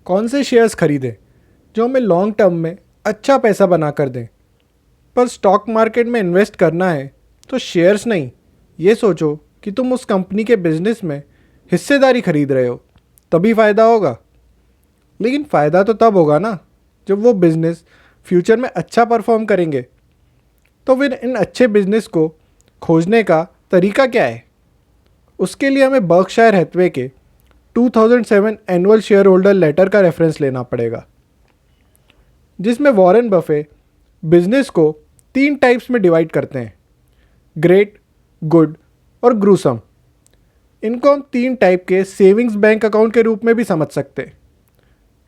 कौन से शेयर्स खरीदें जो हमें लॉन्ग टर्म में अच्छा पैसा बना कर दें। पर स्टॉक मार्केट में इन्वेस्ट करना है तो शेयर्स नहीं, ये सोचो कि तुम उस कंपनी के बिजनेस में हिस्सेदारी खरीद रहे हो, तभी फ़ायदा होगा। लेकिन फ़ायदा तो तब होगा ना जब वो बिज़नेस फ्यूचर में अच्छा परफॉर्म करेंगे। तो फिर इन अच्छे बिजनेस को खोजने का तरीका क्या है? उसके लिए हमें बर्कशायर हैथवे के 2007 एनुअल शेयर होल्डर लेटर का रेफरेंस लेना पड़ेगा, जिसमें वॉरेन बफे बिजनेस को 3 टाइप्स में डिवाइड करते हैं: ग्रेट, गुड और ग्रूसम। इनको हम 3 टाइप के सेविंग्स बैंक अकाउंट के रूप में भी समझ सकते हैं।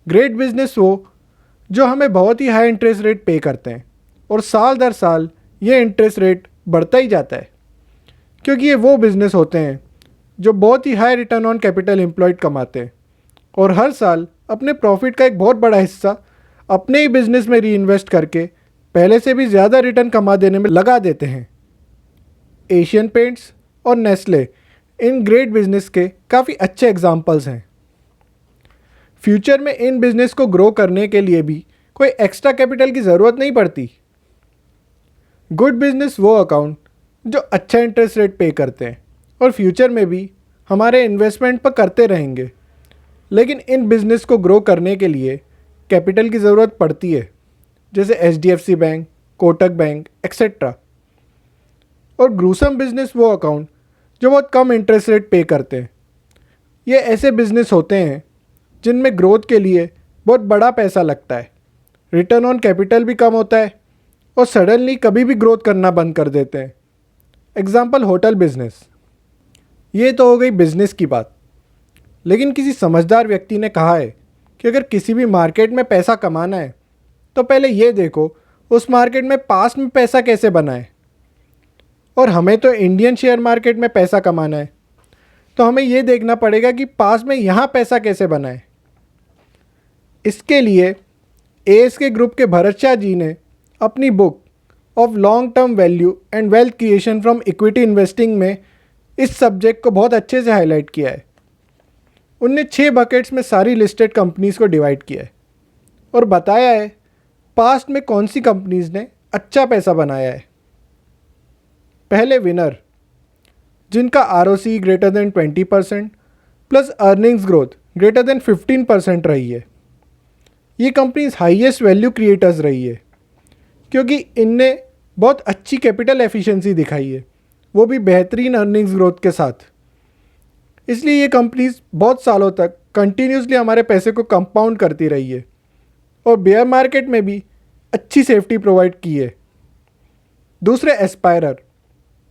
ग्रेट बिजनेस वो जो हमें बहुत ही हाई इंटरेस्ट रेट पे करते हैं और साल दर साल ये इंटरेस्ट रेट बढ़ता ही जाता है, क्योंकि ये वो बिज़नेस होते हैं जो बहुत ही high return on capital employed कमाते हैं और हर साल अपने प्रॉफिट का एक बहुत बड़ा हिस्सा अपने ही बिजनेस में री इन्वेस्ट करके पहले से भी ज़्यादा रिटर्न कमा देने में लगा देते हैं। एशियन पेंट्स और नेस्ले इन ग्रेट बिजनेस के काफ़ी अच्छे एग्जाम्पल्स हैं। फ्यूचर में इन बिजनेस को ग्रो करने के लिए भी कोई एक्स्ट्रा कैपिटल की ज़रूरत नहीं पड़ती। गुड बिजनेस वो अकाउंट जो अच्छा इंटरेस्ट रेट पे करते हैं और फ्यूचर में भी हमारे इन्वेस्टमेंट पर करते रहेंगे, लेकिन इन बिजनेस को ग्रो करने के लिए कैपिटल की ज़रूरत पड़ती है, जैसे HDFC bank, Kotak bank etcetera. और ग्रूसम बिजनेस वो अकाउंट जो बहुत कम इंटरेस्ट रेट पे करते हैं। ये ऐसे बिजनेस होते हैं जिनमें ग्रोथ के लिए बहुत बड़ा पैसा लगता है, रिटर्न ऑन कैपिटल भी कम होता है और सडनली कभी भी ग्रोथ करना बंद कर देते हैं। Example hotel business. ये तो हो गई बिजनेस की बात, लेकिन किसी समझदार व्यक्ति ने कहा है कि अगर किसी भी मार्केट में पैसा कमाना है तो पहले ये देखो उस मार्केट में पास्ट में पैसा कैसे बना है। और हमें तो इंडियन शेयर मार्केट में पैसा कमाना है, तो हमें ये देखना पड़ेगा कि पास्ट में यहाँ पैसा कैसे बना है। इसके लिए ASK ग्रुप के भरत शाह जी ने अपनी book of long term value and wealth creation from equity investing में इस सब्जेक्ट को बहुत अच्छे से हाईलाइट किया है। उनने 6 बकेट्स में सारी लिस्टेड कंपनीज़ को डिवाइड किया है और बताया है पास्ट में कौन सी कंपनीज़ ने अच्छा पैसा बनाया है। पहले विनर, जिनका ROCE greater than 20% plus earnings growth greater than 15% रही है। ये कंपनीज हाईएस्ट वैल्यू क्रिएटर्स रही है, क्योंकि इनने बहुत अच्छी कैपिटल एफिशिएंसी दिखाई है, वो भी बेहतरीन अर्निंग्स ग्रोथ के साथ। इसलिए ये कंपनीज बहुत सालों तक कंटिन्यूसली हमारे पैसे को कंपाउंड करती रही है और बेयर मार्केट में भी अच्छी सेफ्टी प्रोवाइड की है। दूसरे एस्पायरर,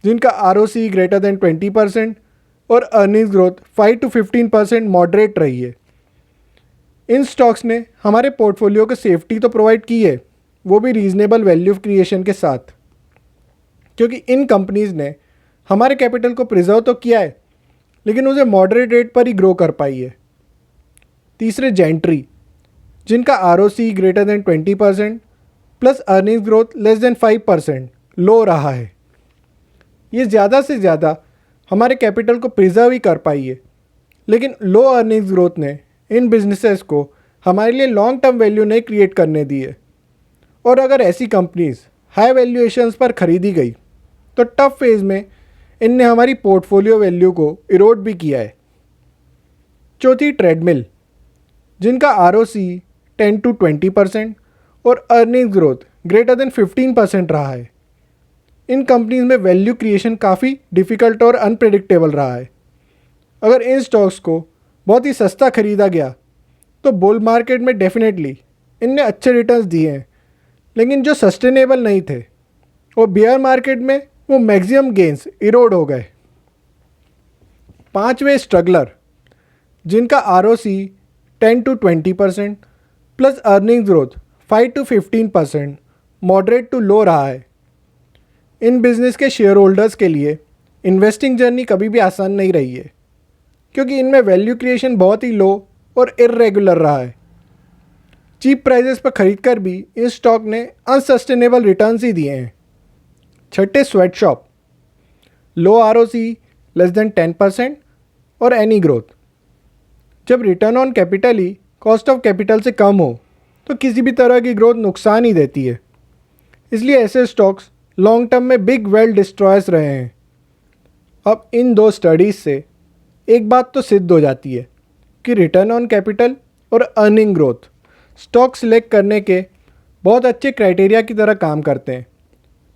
जिनका ROCE ग्रेटर देन 20% और अर्निंग्स ग्रोथ 5 to 15% मॉडरेट रही है। इन स्टॉक्स ने हमारे पोर्टफोलियो को सेफ्टी तो प्रोवाइड की है, वो भी रीजनेबल वैल्यू क्रिएशन के साथ, क्योंकि इन कंपनीज़ ने हमारे कैपिटल को प्रिजर्व तो किया है, लेकिन उसे मॉडरेट रेट पर ही ग्रो कर पाई है। तीसरे जेंट्री, जिनका ROCE greater than 20% plus earnings growth less than 5% लो रहा है। ये ज़्यादा से ज़्यादा हमारे कैपिटल को प्रिजर्व ही कर पाई है, लेकिन लो अर्निंग्स ग्रोथ ने इन बिजनेसेस को हमारे लिए लॉन्ग टर्म वैल्यू नहीं क्रिएट करने दी है। और अगर ऐसी कंपनीज हाई वैल्यूएशंस पर खरीदी गई तो टफ फेज में इनने हमारी पोर्टफोलियो वैल्यू को इरोड भी किया है। चौथी ट्रेडमिल, जिनका ROCE 10 to 20% और अर्निंग्स ग्रोथ ग्रेटर देन 15% रहा है। इन कंपनीज में वैल्यू क्रिएशन काफ़ी डिफ़िकल्ट और अनप्रेडिक्टेबल रहा है। अगर इन स्टॉक्स को बहुत ही सस्ता खरीदा गया तो बुल मार्केट में डेफिनेटली इनने अच्छे रिटर्न्स दिए हैं, लेकिन जो सस्टेनेबल नहीं थे, और बेयर मार्केट में वो मैक्सिमम गेंस इरोड हो गए। पांचवें स्ट्रगलर, जिनका ROCE 10 to 20% plus earnings growth 5 to 15% moderate to low रहा है। इन बिजनेस के शेयर होल्डर्स के लिए इन्वेस्टिंग जर्नी कभी भी आसान नहीं रही है, क्योंकि इनमें वैल्यू क्रिएशन बहुत ही लो और इर्रेगुलर रहा है। चीप प्राइजेस पर खरीदकर भी इस स्टॉक ने अनसस्टेनेबल रिटर्न्स ही दिए हैं। छठे स्वेटशॉप, लो ROCE लेस देन 10% और एनी ग्रोथ। जब return on capital he cost of capital से कम हो तो किसी भी तरह की ग्रोथ नुकसान ही देती है। इसलिए ऐसे स्टॉक्स लॉन्ग टर्म में बिग वेल्थ डिस्ट्रॉयर्स रहे हैं। अब इन दो स्टडीज़ से एक बात तो सिद्ध हो जाती है कि रिटर्न ऑन कैपिटल और अर्निंग ग्रोथ स्टॉक सिलेक्ट करने के बहुत अच्छे क्राइटेरिया की तरह काम करते हैं।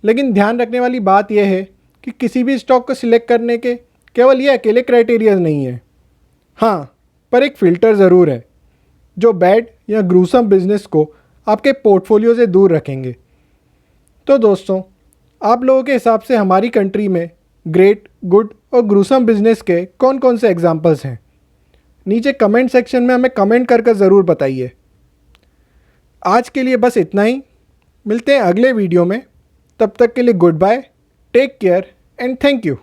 लेकिन ध्यान रखने वाली बात यह है कि किसी भी स्टॉक को सिलेक्ट करने के केवल ये अकेले क्राइटेरिया नहीं है। हाँ, पर एक फ़िल्टर ज़रूर है जो बैड या ग्रूसम बिजनेस को आपके पोर्टफोलियो से दूर रखेंगे। तो दोस्तों, आप लोगों के हिसाब से हमारी कंट्री में ग्रेट, गुड और ग्रूसम बिजनेस के कौन कौन से एग्जाम्पल्स हैं? नीचे कमेंट सेक्शन में हमें कमेंट कर ज़रूर बताइए। आज के लिए बस इतना ही। मिलते हैं अगले वीडियो में। तब तक के लिए goodbye, take care and thank you.